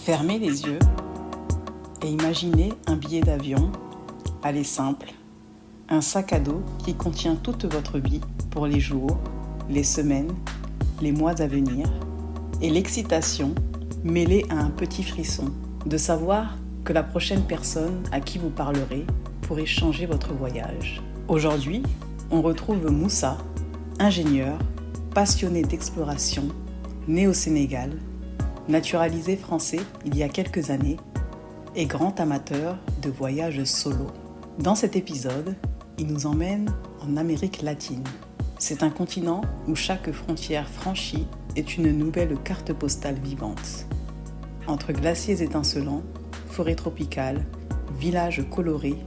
Fermez les yeux et imaginez un billet d'avion, aller simple, un sac à dos qui contient toute votre vie pour les jours, les semaines, les mois à venir, et l'excitation mêlée à un petit frisson de savoir que la prochaine personne à qui vous parlerez pourrait changer votre voyage. Aujourd'hui, on retrouve Moussa, ingénieur, passionné d'exploration, né au Sénégal, naturalisé français il y a quelques années et grand amateur de voyages solo. Dans cet épisode, il nous emmène en Amérique latine. C'est un continent où chaque frontière franchie est une nouvelle carte postale vivante. Entre glaciers étincelants, forêts tropicales, villages colorés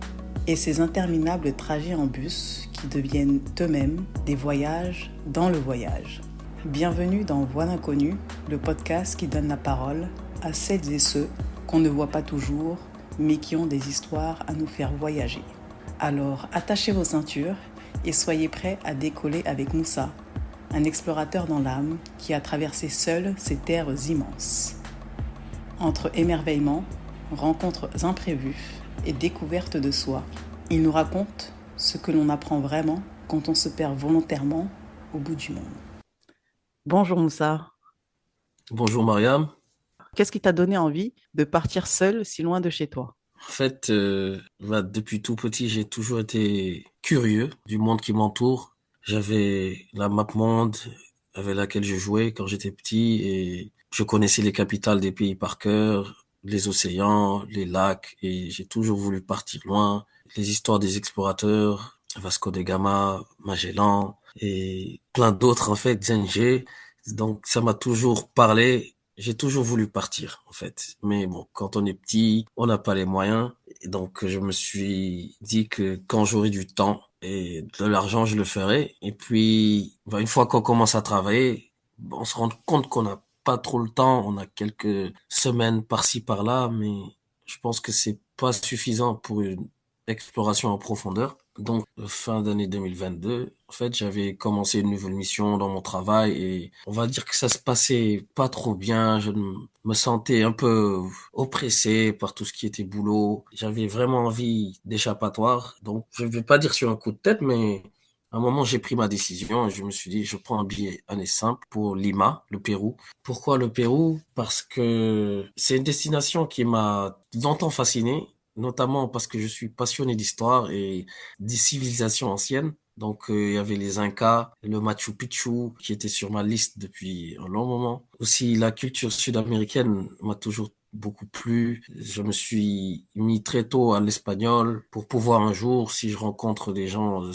et ces interminables trajets en bus qui deviennent eux-mêmes des voyages dans le voyage. Bienvenue dans Voix d'inconnu, le podcast qui donne la parole à celles et ceux qu'on ne voit pas toujours, mais qui ont des histoires à nous faire voyager. Alors attachez vos ceintures et soyez prêts à décoller avec Moussa, un explorateur dans l'âme qui a traversé seul ces terres immenses. Entre émerveillement, rencontres imprévues et découvertes de soi, il nous raconte ce que l'on apprend vraiment quand on se perd volontairement au bout du monde. Bonjour Moussa. Bonjour Mariam. Qu'est-ce qui t'a donné envie de partir seul si loin de chez toi? En fait, depuis tout petit, j'ai toujours été curieux du monde qui m'entoure. J'avais la map monde avec laquelle je jouais quand j'étais petit et je connaissais les capitales des pays par cœur, les océans, les lacs et j'ai toujours voulu partir loin. Les histoires des explorateurs, Vasco da Gama, Magellan et plein d'autres en fait, Zengé. Donc ça m'a toujours parlé. J'ai toujours voulu partir, en fait. Mais bon, quand on est petit, on n'a pas les moyens. Et donc, je me suis dit que quand j'aurai du temps et de l'argent, je le ferai. Et puis, une fois qu'on commence à travailler, on se rend compte qu'on n'a pas trop le temps. On a quelques semaines par-ci, par-là, mais je pense que c'est pas suffisant pour une exploration en profondeur. Donc, fin d'année 2022, en fait, j'avais commencé une nouvelle mission dans mon travail et on va dire que ça se passait pas trop bien. Je me sentais un peu oppressé par tout ce qui était boulot. J'avais vraiment envie d'échappatoire. Donc, je ne vais pas dire sur un coup de tête, mais à un moment, j'ai pris ma décision et je me suis dit, je prends un billet aller simple pour Lima, le Pérou. Pourquoi le Pérou? Parce que c'est une destination qui m'a longtemps fasciné, notamment parce que je suis passionné d'histoire et des civilisations anciennes. Donc, il y avait les Incas, le Machu Picchu, qui était sur ma liste depuis un long moment. Aussi, la culture sud-américaine m'a toujours beaucoup plu. Je me suis mis très tôt à l'espagnol pour pouvoir un jour, si je rencontre des gens de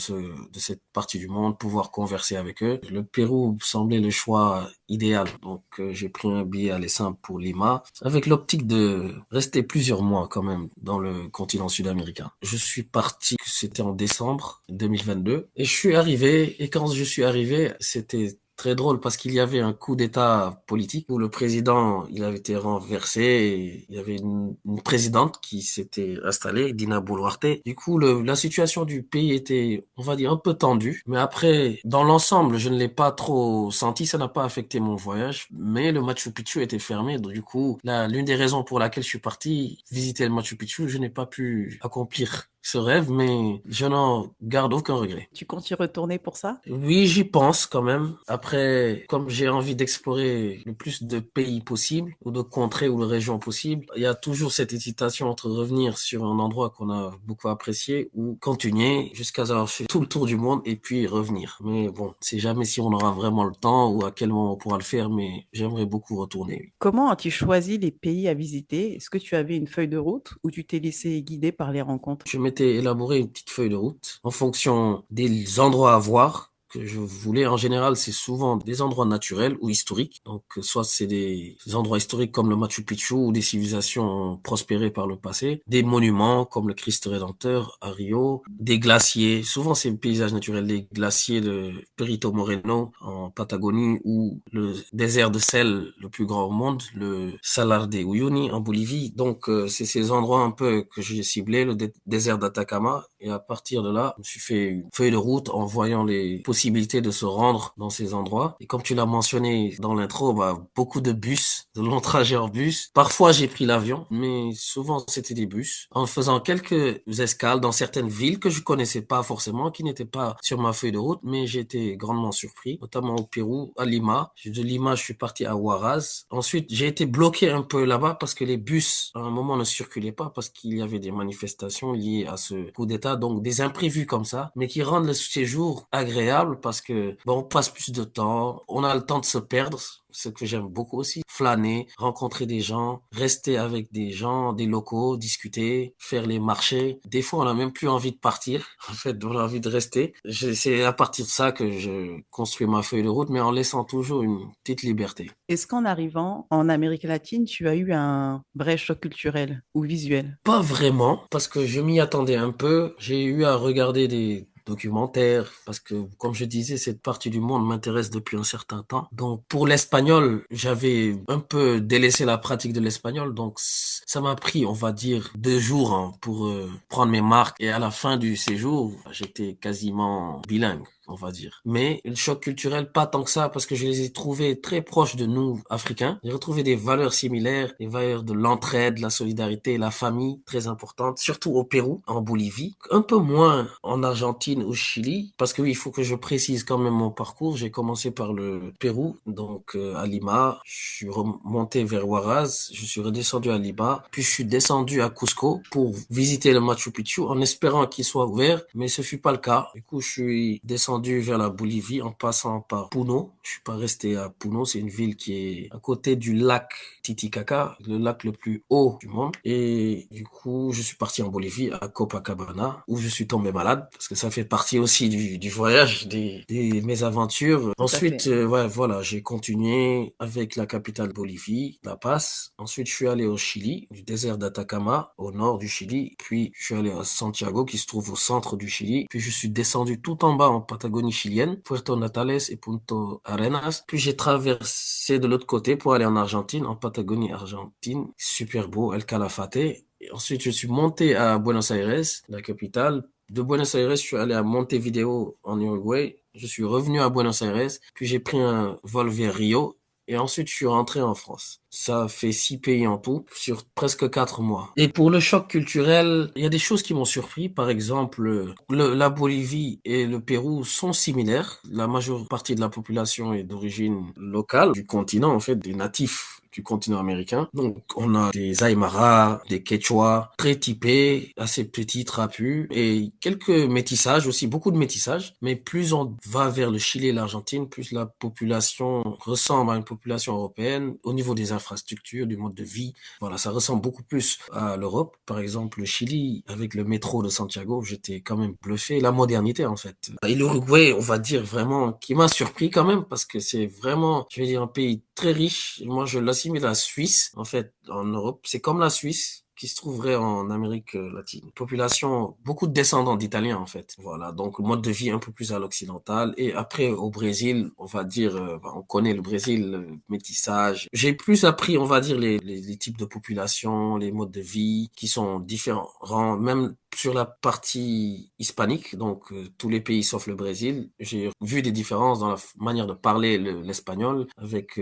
cette partie du monde, pouvoir converser avec eux. Le Pérou semblait le choix idéal. Donc, j'ai pris un billet aller simple pour Lima, avec l'optique de rester plusieurs mois quand même dans le continent sud-américain. Je suis parti, c'était en décembre 2022, et je suis arrivé, et quand je suis arrivé, c'était très drôle parce qu'il y avait un coup d'État politique où le président, il avait été renversé et il y avait une présidente qui s'était installée, Dina Boluarte. Du coup, la situation du pays était, on va dire, un peu tendue. Mais après, dans l'ensemble, je ne l'ai pas trop senti. Ça n'a pas affecté mon voyage. Mais le Machu Picchu était fermé. Donc, du coup, l'une des raisons pour laquelle je suis parti visiter le Machu Picchu, je n'ai pas pu accomplir ce rêve, mais je n'en garde aucun regret. Tu comptes y retourner pour ça? Oui, j'y pense quand même. Après, comme j'ai envie d'explorer le plus de pays possible, ou de contrées ou de régions possibles, il y a toujours cette hésitation entre revenir sur un endroit qu'on a beaucoup apprécié ou continuer jusqu'à avoir fait tout le tour du monde et puis revenir. Mais bon, c'est jamais si on aura vraiment le temps ou à quel moment on pourra le faire, mais j'aimerais beaucoup retourner. Oui. Comment as-tu choisi les pays à visiter? Est-ce que tu avais une feuille de route ou tu t'es laissé guider par les rencontres? Je m'étais élaboré une petite feuille de route en fonction des endroits à voir que je voulais. En général, c'est souvent des endroits naturels ou historiques. Donc, soit c'est des endroits historiques comme le Machu Picchu ou des civilisations prospérées par le passé, des monuments comme le Christ Rédempteur à Rio, des glaciers. Souvent, c'est des paysages naturels, des glaciers de Perito Moreno en Patagonie ou le désert de sel le plus grand au monde, le Salar de Uyuni en Bolivie. Donc, c'est ces endroits un peu que j'ai ciblés, le désert d'Atacama. Et à partir de là, je me suis fait une feuille de route en voyant les possibilités possibilité de se rendre dans ces endroits. Et comme tu l'as mentionné dans l'intro, beaucoup de bus, de longs trajets en bus. Parfois, j'ai pris l'avion, mais souvent, c'était des bus. En faisant quelques escales dans certaines villes que je connaissais pas forcément, qui n'étaient pas sur ma feuille de route, mais j'ai été grandement surpris, notamment au Pérou, à Lima. De Lima, je suis parti à Huaraz. Ensuite, j'ai été bloqué un peu là-bas parce que les bus, à un moment, ne circulaient pas parce qu'il y avait des manifestations liées à ce coup d'État, donc des imprévus comme ça, mais qui rendent le séjour agréable parce que, on passe plus de temps, on a le temps de se perdre, ce que j'aime beaucoup aussi, flâner, rencontrer des gens, rester avec des gens, des locaux, discuter, faire les marchés. Des fois, on n'a même plus envie de partir. En fait, on a envie de rester. C'est à partir de ça que je construis ma feuille de route, mais en laissant toujours une petite liberté. Est-ce qu'en arrivant en Amérique latine, tu as eu un vrai choc culturel ou visuel? Pas vraiment, parce que je m'y attendais un peu. J'ai eu à regarder des documentaires, parce que, comme je disais, cette partie du monde m'intéresse depuis un certain temps. Donc, pour l'espagnol, j'avais un peu délaissé la pratique de l'espagnol, donc ça m'a pris, on va dire, 2 jours pour prendre mes marques. Et à la fin du séjour, j'étais quasiment bilingue, on va dire. Mais le choc culturel, pas tant que ça, parce que je les ai trouvés très proches de nous, Africains. J'ai retrouvé des valeurs similaires, des valeurs de l'entraide, la solidarité, la famille, très importantes, surtout au Pérou, en Bolivie. Un peu moins en Argentine, au Chili, parce que oui, il faut que je précise quand même mon parcours. J'ai commencé par le Pérou, donc à Lima. Je suis remonté vers Huaraz, je suis redescendu à Lima, puis je suis descendu à Cusco pour visiter le Machu Picchu en espérant qu'il soit ouvert, mais ce fut pas le cas. Du coup, je suis descendu vers la Bolivie en passant par Puno. Je suis pas resté à Puno, c'est une ville qui est à côté du lac Titicaca, le lac le plus haut du monde. Et du coup, je suis parti en Bolivie, à Copacabana, où je suis tombé malade, parce que ça fait partie aussi du voyage, des mes aventures. Tout à fait. Ensuite, ouais, voilà, j'ai continué avec la capitale Bolivie, La Paz. Ensuite, je suis allé au Chili, du désert d'Atacama, au nord du Chili. Puis, je suis allé à Santiago, qui se trouve au centre du Chili. Puis, je suis descendu tout en bas en Patagonie chilienne, Puerto Natales et Punto Arenas. Puis, j'ai traversé de l'autre côté pour aller en Argentine, en Patagonie argentine. Super beau, El Calafate. Et ensuite, je suis monté à Buenos Aires, la capitale. De Buenos Aires, je suis allé à Montevideo, en Uruguay. Je suis revenu à Buenos Aires, puis j'ai pris un vol vers Rio, et ensuite je suis rentré en France. Ça fait 6 pays en tout, sur presque 4 mois. Et pour le choc culturel, il y a des choses qui m'ont surpris. Par exemple, la Bolivie et le Pérou sont similaires. La majeure partie de la population est d'origine locale, du continent, en fait, des natifs du continent américain. Donc, on a des Aymara, des Quechua, très typés, assez petits, trapus, et quelques métissages aussi, beaucoup de métissages. Mais plus on va vers le Chili et l'Argentine, plus la population ressemble à une population européenne au niveau des infrastructures, du mode de vie. Voilà, ça ressemble beaucoup plus à l'Europe. Par exemple, le Chili, avec le métro de Santiago, j'étais quand même bluffé. La modernité, en fait. Et l'Uruguay, on va dire vraiment, qui m'a surpris quand même, parce que c'est vraiment, je vais dire, un pays très riche. Moi, je l'assimile à la Suisse, en fait, en Europe. C'est comme la Suisse qui se trouverait en Amérique latine. Population, beaucoup de descendants d'Italiens, en fait. Voilà, donc mode de vie un peu plus à l'occidental. Et après, au Brésil, on va dire, on connaît le Brésil, le métissage. J'ai plus appris, on va dire, les types de population, les modes de vie qui sont différents, même sur la partie hispanique, donc tous les pays sauf le Brésil, j'ai vu des différences dans la manière de parler l'espagnol, avec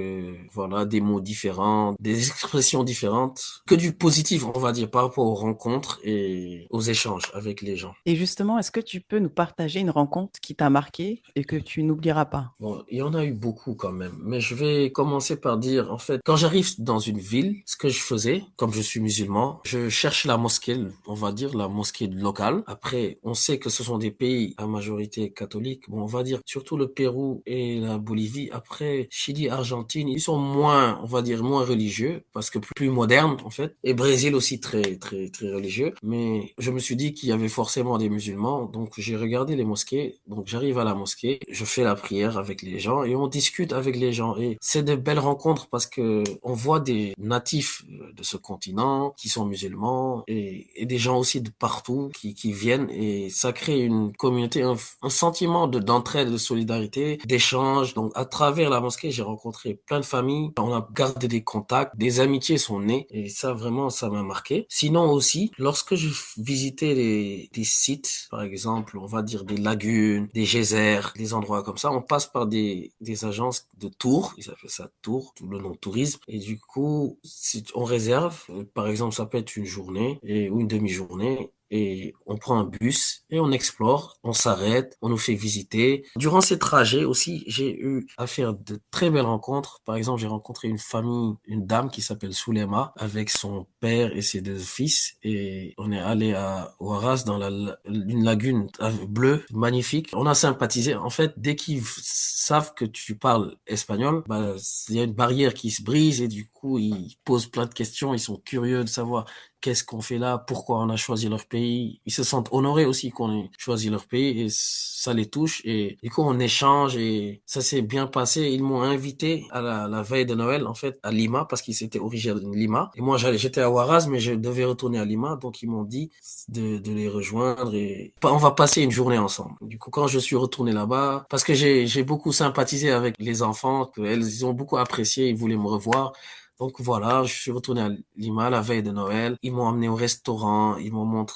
voilà des mots différents, des expressions différentes, que du positif, on va dire, par rapport aux rencontres et aux échanges avec les gens. Et justement, est-ce que tu peux nous partager une rencontre qui t'a marqué et que tu n'oublieras pas? Bon, il y en a eu beaucoup quand même, mais je vais commencer par dire, en fait, quand j'arrive dans une ville, ce que je faisais, comme je suis musulman, je cherche la mosquée, on va dire la mosquée locale. Après, on sait que ce sont des pays à majorité catholique. Bon, on va dire surtout le Pérou et la Bolivie. Après, Chili, Argentine, ils sont moins, on va dire moins religieux, parce que plus modernes, en fait. Et Brésil aussi très, très, très religieux. Mais je me suis dit qu'il y avait forcément des musulmans, donc j'ai regardé les mosquées. Donc j'arrive à la mosquée, je fais la prière avec les gens et on discute avec les gens. Et c'est de belles rencontres parce que on voit des natifs de ce continent qui sont musulmans et des gens aussi de partout qui viennent et ça crée une communauté, un sentiment d'entraide, de solidarité, d'échange. Donc à travers la mosquée, j'ai rencontré plein de familles. On a gardé des contacts, des amitiés sont nées et ça vraiment, ça m'a marqué. marqué. Sinon aussi, lorsque je visitais des sites, par exemple, on va dire des lagunes, des geysers, des endroits comme ça, on passe par des agences de tours, ils appellent ça tour, tout le nom tourisme, et du coup, si on réserve, par exemple, ça peut être une journée ou une demi-journée, et on prend un bus et on explore, on s'arrête, on nous fait visiter. Durant ces trajets aussi, j'ai eu à faire de très belles rencontres. Par exemple, j'ai rencontré une famille, une dame qui s'appelle Soulema avec son père et ses deux fils et on est allé à Huaraz dans une lagune bleue magnifique. On a sympathisé. En fait, dès qu'ils savent que tu parles espagnol, bah, il y a une barrière qui se brise et du coup, ils posent plein de questions. Ils sont curieux de savoir qu'est-ce qu'on fait là, pourquoi on a choisi leur pays. Ils se sentent honorés aussi qu'on ait choisi leur pays et ça les touche et du coup on échange et ça s'est bien passé. Ils m'ont invité à la veille de Noël en fait à Lima parce qu'ils étaient originaires de Lima et moi j'étais à Huaraz mais je devais retourner à Lima donc ils m'ont dit de les rejoindre et on va passer une journée ensemble. Du coup quand je suis retourné là-bas parce que j'ai beaucoup sympathisé avec les enfants, ils ont beaucoup apprécié, ils voulaient me revoir. Donc voilà, je suis retourné à Lima la veille de Noël. Ils m'ont amené au restaurant, ils m'ont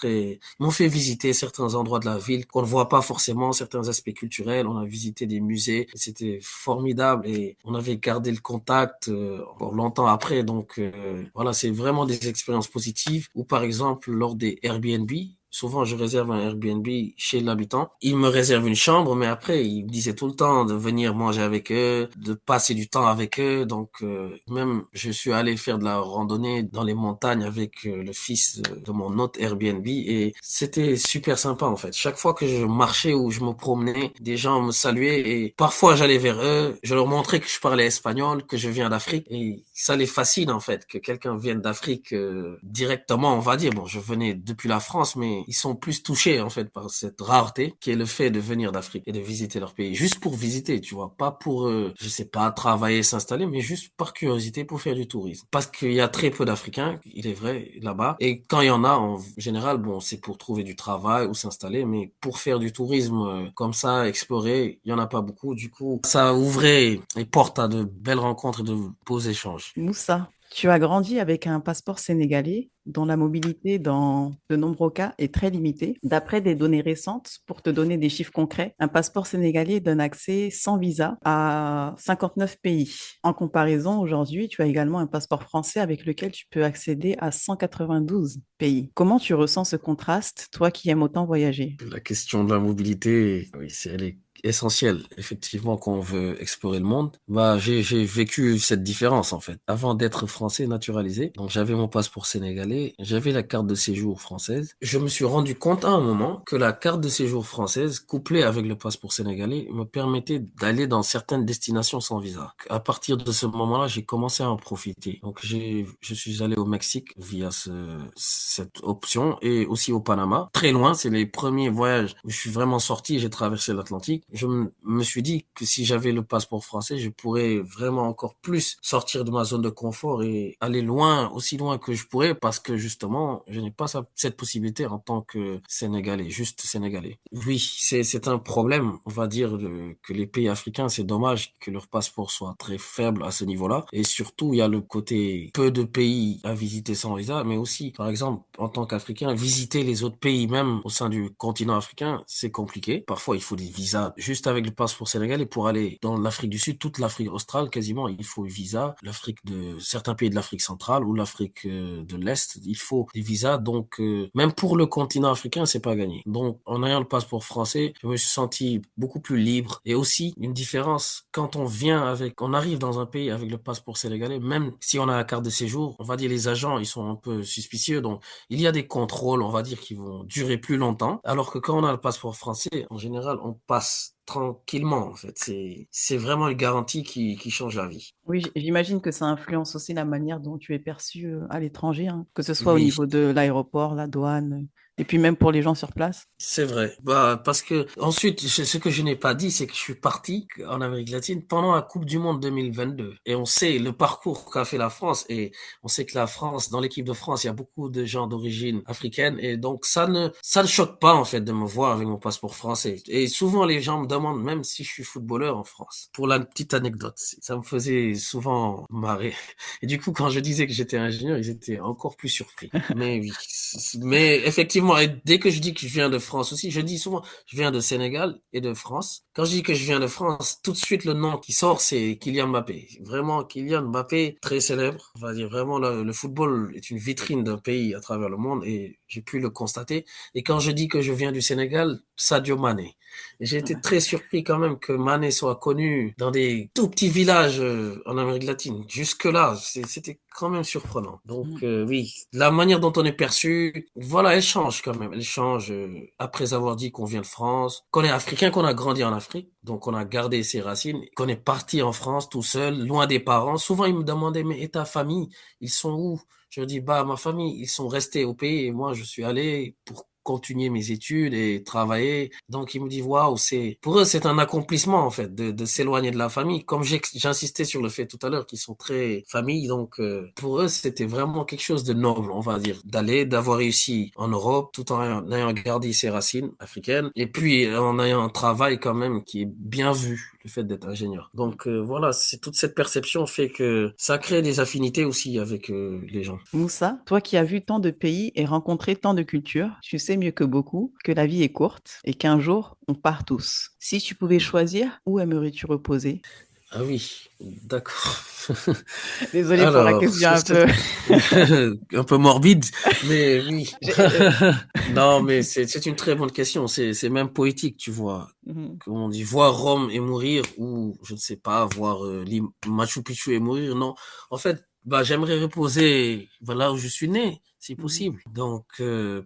fait visiter certains endroits de la ville qu'on ne voit pas forcément, certains aspects culturels. On a visité des musées, c'était formidable et on avait gardé le contact encore longtemps après. Donc voilà, c'est vraiment des expériences positives. Ou par exemple lors des Airbnb. Souvent, je réserve un Airbnb chez l'habitant. Il me réserve une chambre, mais après, il me disait tout le temps de venir manger avec eux, de passer du temps avec eux. Donc, même, je suis allé faire de la randonnée dans les montagnes avec le fils de mon hôte Airbnb et c'était super sympa, en fait. Chaque fois que je marchais ou je me promenais, des gens me saluaient et parfois j'allais vers eux, je leur montrais que je parlais espagnol, que je viens d'Afrique et ça les fascine, en fait, que quelqu'un vienne d'Afrique directement, on va dire. Bon, je venais depuis la France, mais ils sont plus touchés en fait par cette rareté qui est le fait de venir d'Afrique et de visiter leur pays. Juste pour visiter, tu vois, pas pour, je sais pas, travailler, s'installer, mais juste par curiosité pour faire du tourisme. Parce qu'il y a très peu d'Africains, il est vrai, là-bas. Et quand il y en a, en général, bon, c'est pour trouver du travail ou s'installer, mais pour faire du tourisme comme ça, explorer, il y en a pas beaucoup. Du coup, ça ouvrait les portes à de belles rencontres et de beaux échanges. Moussa, tu as grandi avec un passeport sénégalais dont la mobilité, dans de nombreux cas, est très limitée. D'après des données récentes, pour te donner des chiffres concrets, un passeport sénégalais donne accès sans visa à 59 pays. En comparaison, aujourd'hui, tu as également un passeport français avec lequel tu peux accéder à 192 pays. Comment tu ressens ce contraste, toi qui aimes autant voyager? La question de la mobilité, oui, elle est essentielle. Effectivement, quand on veut explorer le monde, bah, j'ai vécu cette différence, en fait. Avant d'être français naturalisé, donc j'avais mon passeport sénégalais, j'avais la carte de séjour française. Je me suis rendu compte à un moment que la carte de séjour française, couplée avec le passeport sénégalais, me permettait d'aller dans certaines destinations sans visa. À partir de ce moment-là, j'ai commencé à en profiter. Donc, je suis allé au Mexique via cette option et aussi au Panama. Très loin, c'est les premiers voyages où je suis vraiment sorti, j'ai traversé l'Atlantique. Me suis dit que si j'avais le passeport français, je pourrais vraiment encore plus sortir de ma zone de confort et aller loin, aussi loin que je pourrais parce que justement, je n'ai pas cette possibilité en tant que Sénégalais, juste Sénégalais. Oui, c'est un problème, on va dire, que les pays africains, c'est dommage que leur passeport soit très faible à ce niveau-là. Et surtout, il y a le côté peu de pays à visiter sans visa, mais aussi, par exemple, en tant qu'Africain, visiter les autres pays, même au sein du continent africain, c'est compliqué. Parfois, il faut des visas juste avec le passeport sénégalais pour aller dans l'Afrique du Sud, toute l'Afrique australe, quasiment, il faut un visa. Certains pays de l'Afrique centrale ou l'Afrique de l'Est, il faut des visas. Donc, même pour le continent africain, c'est pas gagné. Donc, en ayant le passeport français, je me suis senti beaucoup plus libre. Et aussi, une différence, quand on arrive dans un pays avec le passeport sénégalais, même si on a la carte de séjour, on va dire les agents, ils sont un peu suspicieux. Donc, il y a des contrôles, on va dire, qui vont durer plus longtemps. Alors que quand on a le passeport français, en général, on passe tranquillement, en fait. C'est vraiment une garantie qui change la vie. Oui, j'imagine que ça influence aussi la manière dont tu es perçu à l'étranger, hein, que ce soit au Oui, niveau de l'aéroport, la douane, et puis même pour les gens sur place. c'est vrai. Bah, parce que ensuite, ce que je n'ai pas dit, c'est que je suis parti en Amérique latine pendant la Coupe du Monde 2022. Et on sait le parcours qu'a fait la France et on sait que la France, dans l'équipe de France, il y a beaucoup de gens d'origine africaine et donc ça ne choque pas, en fait, de me voir avec mon passeport français. Et souvent, les gens me demande même si je suis footballeur en France. Pour la petite anecdote, ça me faisait souvent marrer. Et du coup, quand je disais que j'étais ingénieur, ils étaient encore plus surpris. Mais oui, mais effectivement, et dès que je dis que je viens de France aussi, je dis souvent, je viens de Sénégal et de France. Quand je dis que je viens de France, tout de suite le nom qui sort, c'est Kylian Mbappé. Vraiment, Kylian Mbappé, très célèbre. On va dire vraiment, le football est une vitrine d'un pays à travers le monde et j'ai pu le constater. Et quand je dis que je viens du Sénégal, Sadio Mané. Et j'ai été très surpris quand même que Mané soit connu dans des tout petits villages en Amérique latine. Jusque-là, c'était quand même surprenant. Donc oui, la manière dont on est perçu, voilà, elle change quand même. Elle change après avoir dit qu'on vient de France, qu'on est africain, qu'on a grandi en Afrique, donc on a gardé ses racines, qu'on est parti en France tout seul, loin des parents. Souvent, ils me demandaient, mais et ta famille, ils sont où? Je dis, bah, ma famille, ils sont restés au pays et moi, je suis allé pour continuer mes études et travailler. Donc, ils me disent, waouh, pour eux, c'est un accomplissement, en fait, de s'éloigner de la famille. Comme j'insistais sur le fait tout à l'heure qu'ils sont très famille. Donc, pour eux, c'était vraiment quelque chose de noble, on va dire, d'avoir réussi en Europe tout en ayant gardé ses racines africaines et puis en ayant un travail quand même qui est bien vu, le fait d'être ingénieur. Donc, voilà, c'est toute cette perception fait que ça crée des affinités aussi avec les gens. Moussa, toi qui as vu tant de pays et rencontré tant de cultures, tu sais mieux que beaucoup que la vie est courte et qu'un jour, on part tous. Si tu pouvais choisir, où aimerais-tu reposer? Ah oui, d'accord. Désolée pour la Alors, question sur un peu. cette un peu morbide, mais oui. J'ai- Non, mais c'est une très bonne question. C'est même poétique, tu vois. Mhm. Comme on dit, voir Rome et mourir, ou je ne sais pas, voir Machu Picchu et mourir. Non, en fait, bah j'aimerais reposer voilà où je suis né, si Mhm. possible. Donc,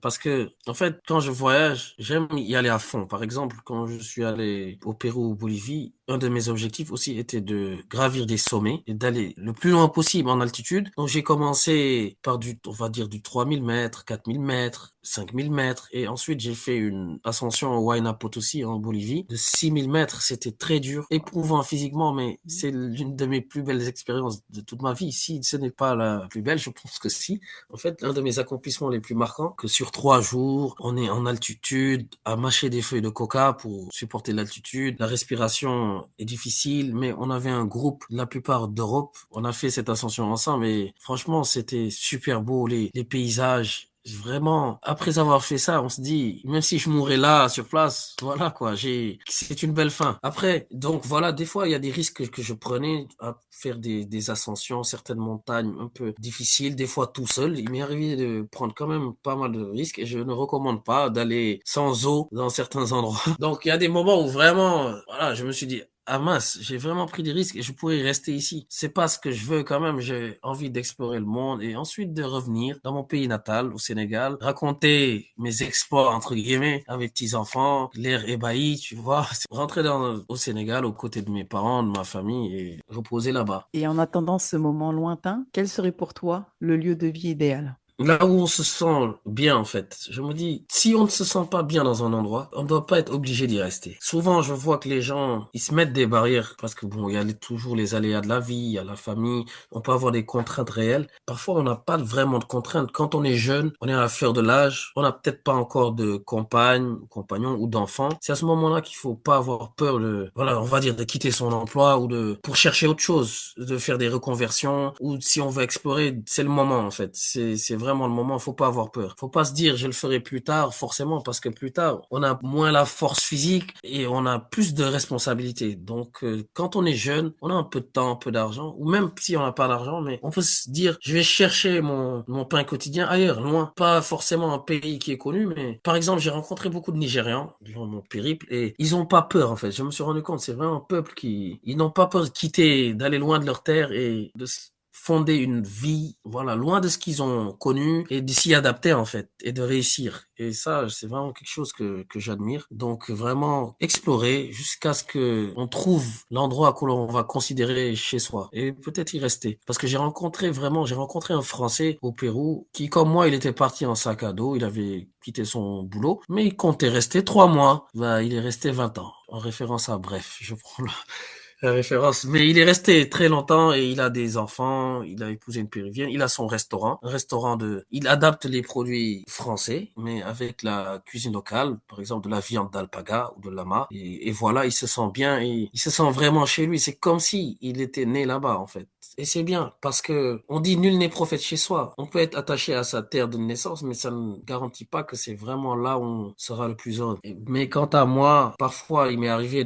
parce que en fait, quand je voyage, j'aime y aller à fond. Par exemple, quand je suis allé au Pérou, ou Bolivie, un de mes objectifs aussi était de gravir des sommets et d'aller le plus loin possible en altitude. Donc, j'ai commencé par on va dire du 3000 mètres, 4000 mètres, 5000 mètres. Et ensuite, j'ai fait une ascension au Huayna Potosí en Bolivie de 6000 mètres. C'était très dur, éprouvant physiquement, mais c'est l'une de mes plus belles expériences de toute ma vie. Si ce n'est pas la plus belle, je pense que si. En fait, l'un de mes accomplissements les plus marquants, que sur 3 jours, on est en altitude, à mâcher des feuilles de coca pour supporter l'altitude. La respiration est difficile, mais on avait un groupe, la plupart d'Europe. On a fait cette ascension ensemble et franchement, c'était super beau, les paysages. Vraiment, après avoir fait ça, on se dit, même si je mourrais là, sur place, voilà quoi, c'est une belle fin. Après, donc voilà, des fois, il y a des risques que je prenais à faire des ascensions, certaines montagnes un peu difficiles, des fois tout seul. Il m'est arrivé de prendre quand même pas mal de risques et je ne recommande pas d'aller sans eau dans certains endroits. Donc, il y a des moments où vraiment, voilà, je me suis dit, ah mince, j'ai vraiment pris des risques et je pourrais rester ici. C'est pas ce que je veux quand même. J'ai envie d'explorer le monde et ensuite de revenir dans mon pays natal, au Sénégal, raconter mes exploits, entre guillemets, à mes petits-enfants, l'air ébahi, tu vois. Rentrer au Sénégal aux côtés de mes parents, de ma famille et reposer là-bas. Et en attendant ce moment lointain, quel serait pour toi le lieu de vie idéal? Là où on se sent bien, en fait. Je me dis, si on ne se sent pas bien dans un endroit, on ne doit pas être obligé d'y rester. Souvent, je vois que les gens, ils se mettent des barrières parce que bon, il y a toujours les aléas de la vie, il y a la famille, on peut avoir des contraintes réelles. Parfois, on n'a pas vraiment de contraintes. Quand on est jeune, on est à la fleur de l'âge, on n'a peut-être pas encore de compagne, compagnon ou d'enfant. C'est à ce moment-là qu'il faut pas avoir peur voilà, on va dire de quitter son emploi ou pour chercher autre chose, de faire des reconversions ou si on veut explorer, c'est le moment, en fait. C'est vraiment le moment, faut pas avoir peur. Faut pas se dire je le ferai plus tard, forcément, parce que plus tard, on a moins la force physique et on a plus de responsabilités. Donc, quand on est jeune, on a un peu de temps, un peu d'argent, ou même si on n'a pas d'argent, mais on peut se dire je vais chercher mon pain quotidien ailleurs, loin. Pas forcément un pays qui est connu, mais par exemple, j'ai rencontré beaucoup de Nigérians durant mon périple et ils ont pas peur, en fait. Je me suis rendu compte, c'est vraiment un peuple ils n'ont pas peur de quitter, d'aller loin de leur terre et de fonder une vie, voilà, loin de ce qu'ils ont connu et de s'y adapter en fait et de réussir. Et ça, c'est vraiment quelque chose que j'admire. Donc vraiment explorer jusqu'à ce que on trouve l'endroit que l'on va considérer chez soi et peut-être y rester. Parce que j'ai rencontré un Français au Pérou qui, comme moi, il était parti en sac à dos, il avait quitté son boulot, mais il comptait rester 3 mois. Bah, il est resté 20 ans. En référence à Bref, je prends là. La référence. Mais il est resté très longtemps et il a des enfants. Il a épousé une péruvienne. Il a son restaurant. Un restaurant il adapte les produits français, mais avec la cuisine locale. Par exemple, de la viande d'alpaga ou de lama. Et voilà, il se sent bien et il se sent vraiment chez lui. C'est comme si il était né là-bas, en fait. Et c'est bien parce que on dit nul n'est prophète chez soi. On peut être attaché à sa terre de naissance, mais ça ne garantit pas que c'est vraiment là où on sera le plus heureux. Mais quant à moi, parfois, il m'est arrivé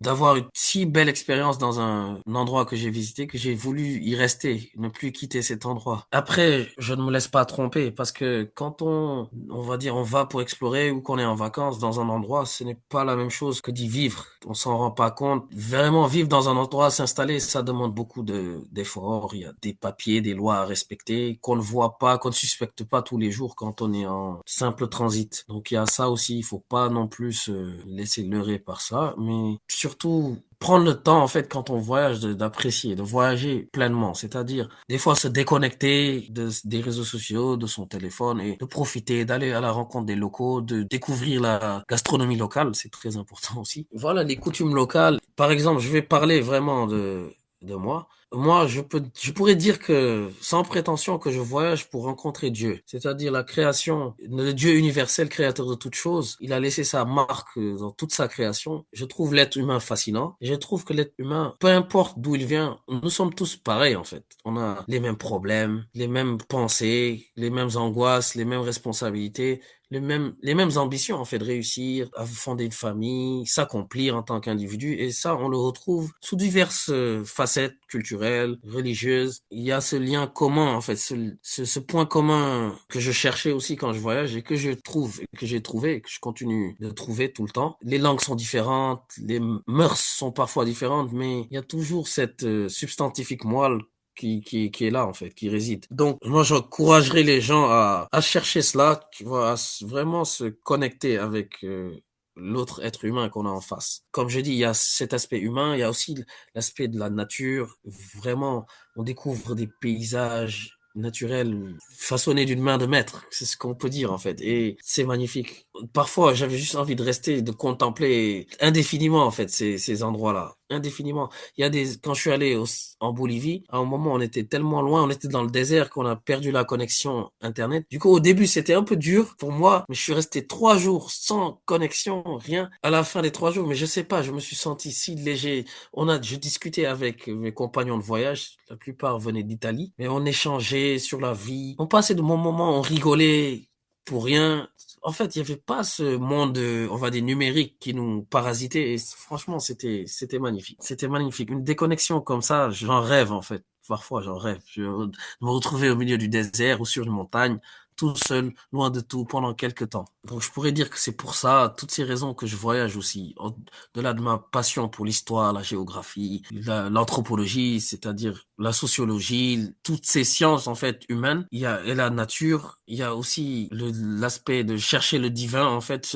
d'avoir une si belle expérience dans un endroit que j'ai visité que j'ai voulu y rester, ne plus quitter cet endroit. Après, je ne me laisse pas tromper parce que quand on va dire, on va pour explorer ou qu'on est en vacances dans un endroit, ce n'est pas la même chose que d'y vivre. On s'en rend pas compte. Vraiment vivre dans un endroit, s'installer, ça demande beaucoup d'efforts. Il y a des papiers, des lois à respecter qu'on ne voit pas, qu'on ne suspecte pas tous les jours quand on est en simple transit. Donc il y a ça aussi. Il faut pas non plus se laisser leurrer par ça, mais surtout prendre le temps, en fait, quand on voyage, d'apprécier, de voyager pleinement. C'est-à-dire, des fois, se déconnecter des réseaux sociaux, de son téléphone et de profiter, d'aller à la rencontre des locaux, de découvrir la gastronomie locale. C'est très important aussi. Voilà, les coutumes locales. Par exemple, je vais parler vraiment de moi. Moi, je pourrais dire que, sans prétention, que je voyage pour rencontrer Dieu. C'est-à-dire la création, le Dieu universel, créateur de toutes choses. Il a laissé sa marque dans toute sa création. Je trouve l'être humain fascinant. Et je trouve que l'être humain, peu importe d'où il vient, nous sommes tous pareils, en fait. On a les mêmes problèmes, les mêmes pensées, les mêmes angoisses, les mêmes responsabilités, les mêmes ambitions, en fait, de réussir, à fonder une famille, s'accomplir en tant qu'individu. Et ça, on le retrouve sous diverses facettes culturelles, religieuses. Il y a ce lien commun, en fait, ce point commun que je cherchais aussi quand je voyage et que je trouve, et que j'ai trouvé, et que je continue de trouver tout le temps. Les langues sont différentes, les mœurs sont parfois différentes, mais il y a toujours cette substantifique moelle qui est là, en fait, qui réside. Donc, moi, j'encouragerais les gens à chercher cela, tu vois, vraiment se connecter avec l'autre être humain qu'on a en face. Comme je dis, il y a cet aspect humain, il y a aussi l'aspect de la nature. Vraiment, on découvre des paysages naturels façonnés d'une main de maître. C'est ce qu'on peut dire, en fait. Et c'est magnifique. Parfois, j'avais juste envie de rester, de contempler indéfiniment, en fait, ces endroits-là. Indéfiniment. Quand je suis allé en Bolivie, à un moment, on était tellement loin, on était dans le désert qu'on a perdu la connexion Internet. Du coup, au début, c'était un peu dur pour moi, mais je suis resté 3 jours sans connexion, rien. À la fin des 3 jours, mais je sais pas, je me suis senti si léger. Je discutais avec mes compagnons de voyage. La plupart venaient d'Italie, mais on échangeait sur la vie. On passait de bons moments, on rigolait pour rien. En fait, il n'y avait pas ce monde, on va dire, numérique qui nous parasitait. Et franchement, c'était magnifique. C'était magnifique. Une déconnexion comme ça, j'en rêve, en fait. Parfois, j'en rêve. Me retrouver au milieu du désert ou sur une montagne, tout seul, loin de tout, pendant quelques temps. Donc, je pourrais dire que c'est pour ça, toutes ces raisons que je voyage aussi. Au-delà de ma passion pour l'histoire, la géographie, l'anthropologie, c'est-à-dire la sociologie, toutes ces sciences, en fait, humaines. Et la nature. Il y a aussi l'aspect de chercher le divin, en fait,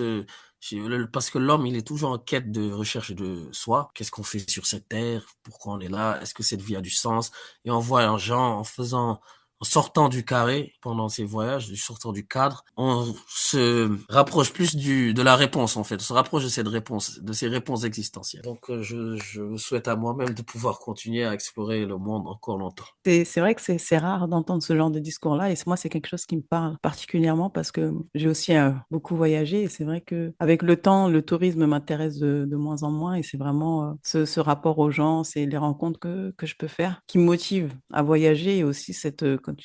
parce que l'homme, il est toujours en quête de recherche de soi. Qu'est-ce qu'on fait sur cette terre? Pourquoi on est là? Est-ce que cette vie a du sens? Et en voyageant, en sortant du carré pendant ces voyages, en sortant du cadre, on se rapproche plus de la réponse, en fait. On se rapproche de cette réponse, de ces réponses existentielles. Donc, je me souhaite à moi-même de pouvoir continuer à explorer le monde encore longtemps. C'est vrai que c'est rare d'entendre ce genre de discours-là et moi, c'est quelque chose qui me parle particulièrement parce que j'ai aussi beaucoup voyagé et c'est vrai que avec le temps, le tourisme m'intéresse de moins en moins et c'est vraiment ce rapport aux gens, c'est les rencontres que je peux faire qui me motivent à voyager et aussi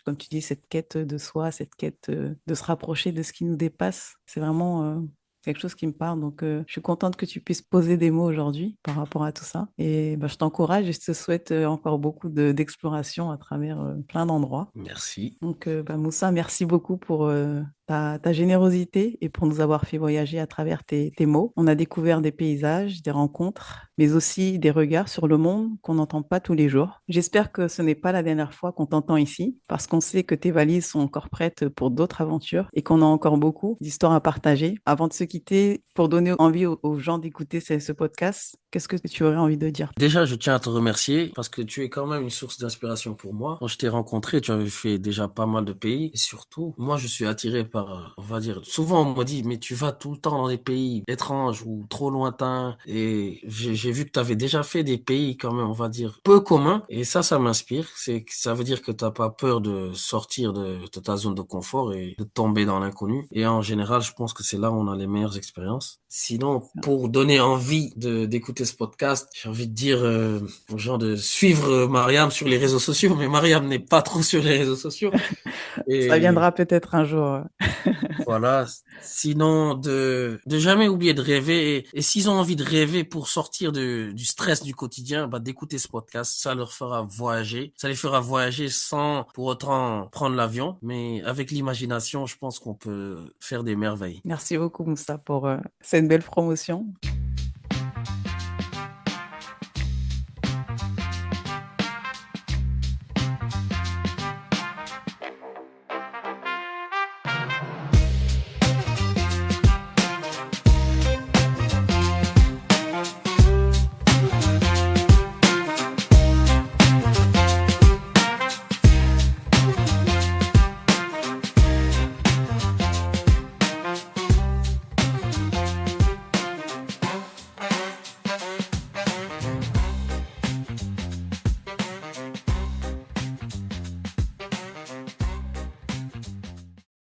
comme tu dis, cette quête de soi, cette quête de se rapprocher de ce qui nous dépasse. C'est vraiment quelque chose qui me parle. Donc, je suis contente que tu puisses poser des mots aujourd'hui par rapport à tout ça. Et bah, je t'encourage et je te souhaite encore beaucoup d'exploration à travers plein d'endroits. Merci. Donc, bah, Moussa, merci beaucoup pour ta générosité et pour nous avoir fait voyager à travers tes mots. On a découvert des paysages, des rencontres, mais aussi des regards sur le monde qu'on n'entend pas tous les jours. J'espère que ce n'est pas la dernière fois qu'on t'entend ici, parce qu'on sait que tes valises sont encore prêtes pour d'autres aventures et qu'on a encore beaucoup d'histoires à partager. Avant de se quitter, pour donner envie aux gens d'écouter ce podcast, qu'est-ce que tu aurais envie de dire? Déjà, je tiens à te remercier parce que tu es quand même une source d'inspiration pour moi. Quand je t'ai rencontré, tu avais fait déjà pas mal de pays et surtout, moi, je suis attiré par, on va dire, souvent on m'a dit, mais tu vas tout le temps dans des pays étranges ou trop lointains. Et j'ai vu que tu avais déjà fait des pays quand même, on va dire, peu communs. Et ça m'inspire. Ça veut dire que t'as pas peur de sortir de ta zone de confort et de tomber dans l'inconnu. Et en général, je pense que c'est là où on a les meilleures expériences. Sinon, pour donner envie d'écouter ce podcast, j'ai envie de dire aux gens de suivre Mariam sur les réseaux sociaux, mais Mariam n'est pas trop sur les réseaux sociaux. Ça Et viendra peut-être un jour. voilà. Sinon, de jamais oublier de rêver. Et s'ils ont envie de rêver pour sortir du stress du quotidien, bah, d'écouter ce podcast, ça leur fera voyager. Ça les fera voyager sans pour autant prendre l'avion. Mais avec l'imagination, je pense qu'on peut faire des merveilles. Merci beaucoup, Moussa, pour cette belle promotion.